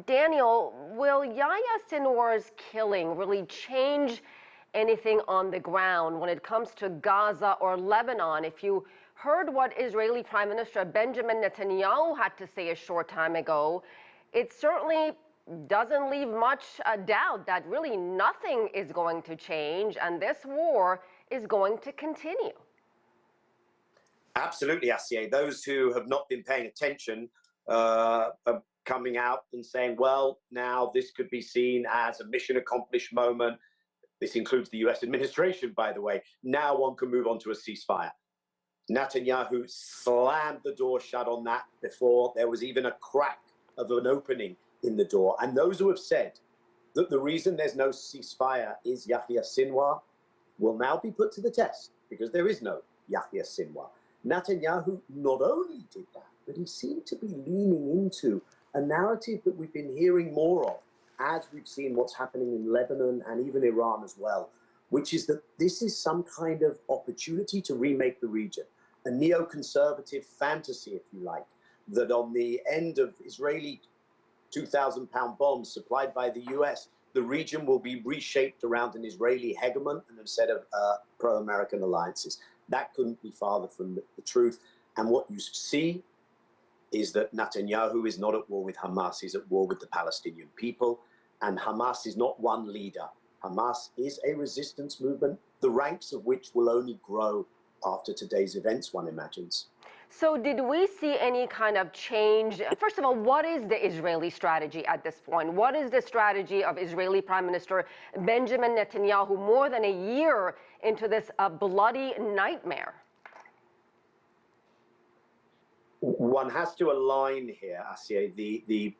Daniel, will Yahya Sinwar's killing really change anything on the ground when it comes to Gaza or Lebanon? If you heard what Israeli Prime Minister Benjamin Netanyahu had to say a short time ago, it certainly doesn't leave much doubt that really nothing is going to change and this war is going to continue. Absolutely, Asieh. Those who have not been paying attention are coming out and saying, well, now this could be seen as a mission accomplished moment. This includes the US administration, by the way. Now one can move on to a ceasefire. Netanyahu slammed the door shut on that before there was even a crack of an opening in the door. And those who have said that the reason there's no ceasefire is Yahya Sinwar will now be put to the test, because there is no Yahya Sinwar. Netanyahu not only did that, but he seemed to be leaning into a narrative that we've been hearing more of as we've seen what's happening in Lebanon and even Iran as well, which is that this is some kind of opportunity to remake the region, a neoconservative fantasy, if you like, that on the end of Israeli 2,000-pound bombs supplied by the US, the region will be reshaped around an Israeli hegemon and a set of pro-American alliances. That couldn't be farther from the truth. And what you see is that Netanyahu is not at war with Hamas, he's at war with the Palestinian people. And Hamas is not one leader. Hamas is a resistance movement, the ranks of which will only grow after today's events, one imagines. So did we see any kind of change? First of all, what is the Israeli strategy at this point? What is the strategy of Israeli Prime Minister Benjamin Netanyahu more than a year into this bloody nightmare? One has to align here, Asieh, the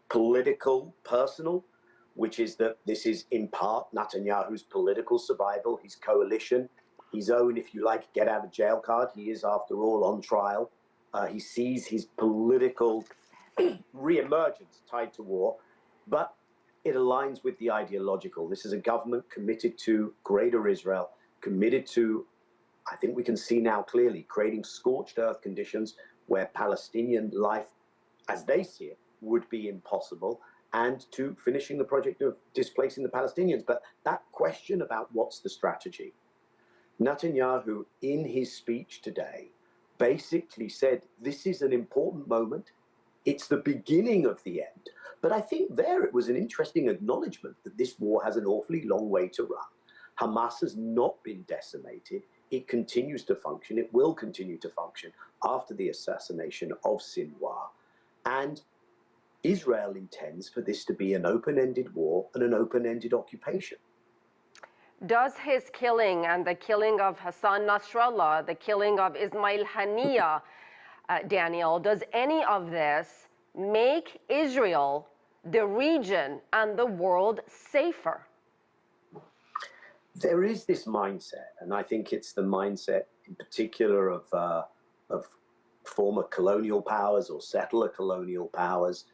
political, personal, which is that this is in part Netanyahu's political survival, his coalition, his own, if you like, get out of jail card. He is, after all, on trial. He sees his political re-emergence tied to war, but it aligns with the ideological. This is a government committed to greater Israel, committed to, I think we can see now clearly, creating scorched earth conditions where Palestinian life, as they see it, would be impossible, and to finishing the project of displacing the Palestinians. But that question about what's the strategy, Netanyahu, in his speech today, basically said, this is an important moment. It's the beginning of the end. But I think there it was an interesting acknowledgement that this war has an awfully long way to run. Hamas has not been decimated. It continues to function. It will continue to function after the assassination of Sinwar. And Israel intends for this to be an open-ended war and an open-ended occupation. Does his killing and the killing of Hassan Nasrallah, the killing of Ismail Haniyeh, Daniel, does any of this make Israel, the region, and the world safer? There is this mindset, and I think it's the mindset in particular of former colonial powers or settler colonial powers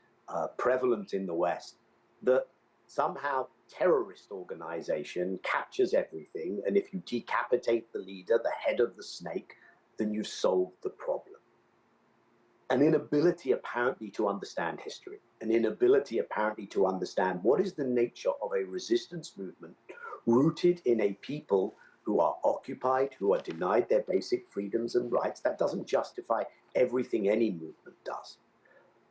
prevalent in the West, that somehow terrorist organization captures everything, and if you decapitate the leader, the head of the snake, then you've solved the problem. An inability apparently to understand history, an inability apparently to understand what is the nature of a resistance movement rooted in a people who are occupied, who are denied their basic freedoms and rights. That doesn't justify everything any movement does.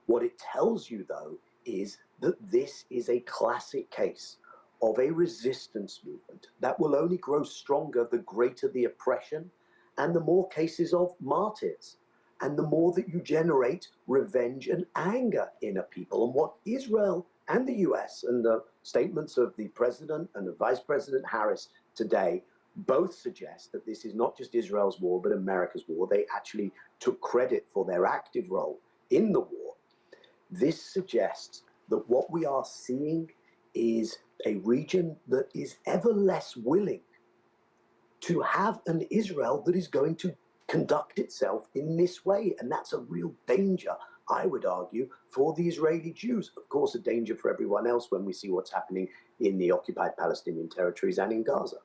What it tells you, though, is that this is a classic case of a resistance movement that will only grow stronger the greater the oppression and the more cases of martyrs, and the more that you generate revenge and anger in a people. And what Israel and the US and the statements of the President and of Vice President Harris today both suggest that this is not just Israel's war, but America's war. They actually took credit for their active role in the war. This suggests that what we are seeing is a region that is ever less willing to have an Israel that is going to conduct itself in this way. And that's a real danger, I would argue, for the Israeli Jews. Of course, a danger for everyone else when we see what's happening in the occupied Palestinian territories and in Gaza.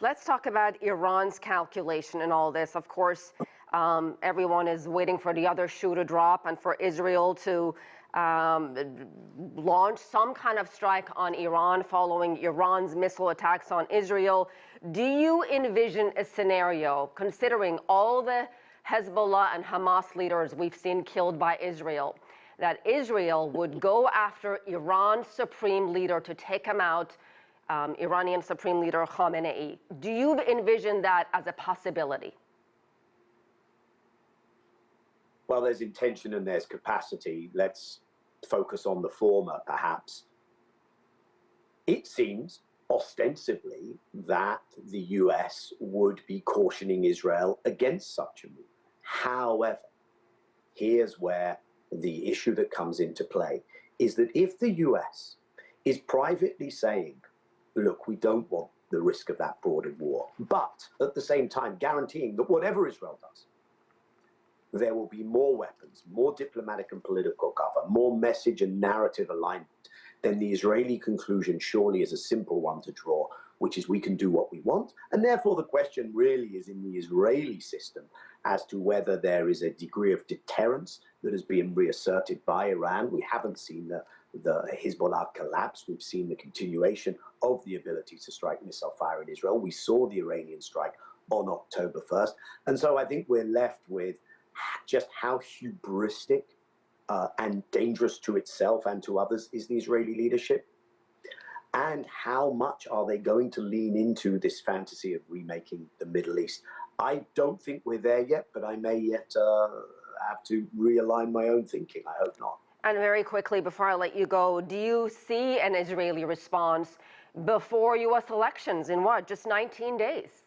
Let's talk about Iran's calculation in all this. Of course, Everyone is waiting for the other shoe to drop and for Israel to launch some kind of strike on Iran following Iran's missile attacks on Israel. Do you envision a scenario, considering all the Hezbollah and Hamas leaders we've seen killed by Israel, that Israel would go after Iran's supreme leader to take him out, Iranian Supreme Leader Khamenei? Do you envision that as a possibility? Well, there's intention and there's capacity. Let's focus on the former, perhaps. It seems ostensibly that the US would be cautioning Israel against such a move. However, here's where the issue that comes into play is that if the US is privately saying, look, we don't want the risk of that broader war, but at the same time guaranteeing that whatever Israel does, there will be more weapons, more diplomatic and political cover, more message and narrative alignment, then the Israeli conclusion surely is a simple one to draw, which is we can do what we want. And therefore the question really is in the Israeli system as to whether there is a degree of deterrence that is being reasserted by Iran. We haven't seen the Hezbollah collapse. We've seen the continuation of the ability to strike missile fire in Israel. We saw the Iranian strike on October 1st. And so I think we're left with just how hubristic and dangerous to itself and to others is the Israeli leadership, and how much are they going to lean into this fantasy of remaking the Middle East. I don't think we're there yet, but I may yet have to realign my own thinking. I hope not. And very quickly, before I let you go, do you see an Israeli response before U.S. elections in what, just 19 days?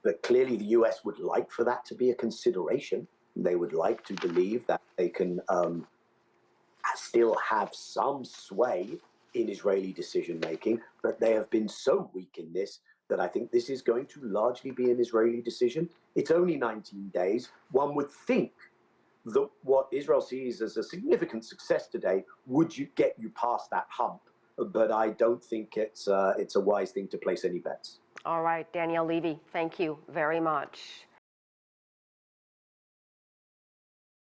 But clearly the US would like for that to be a consideration. They would like to believe that they can still have some sway in Israeli decision-making, but they have been so weak in this that I think this is going to largely be an Israeli decision. It's only 19 days. One would think that what Israel sees as a significant success today would get you past that hump, but I don't think it's a wise thing to place any bets. All right, Daniel Levy, thank you very much.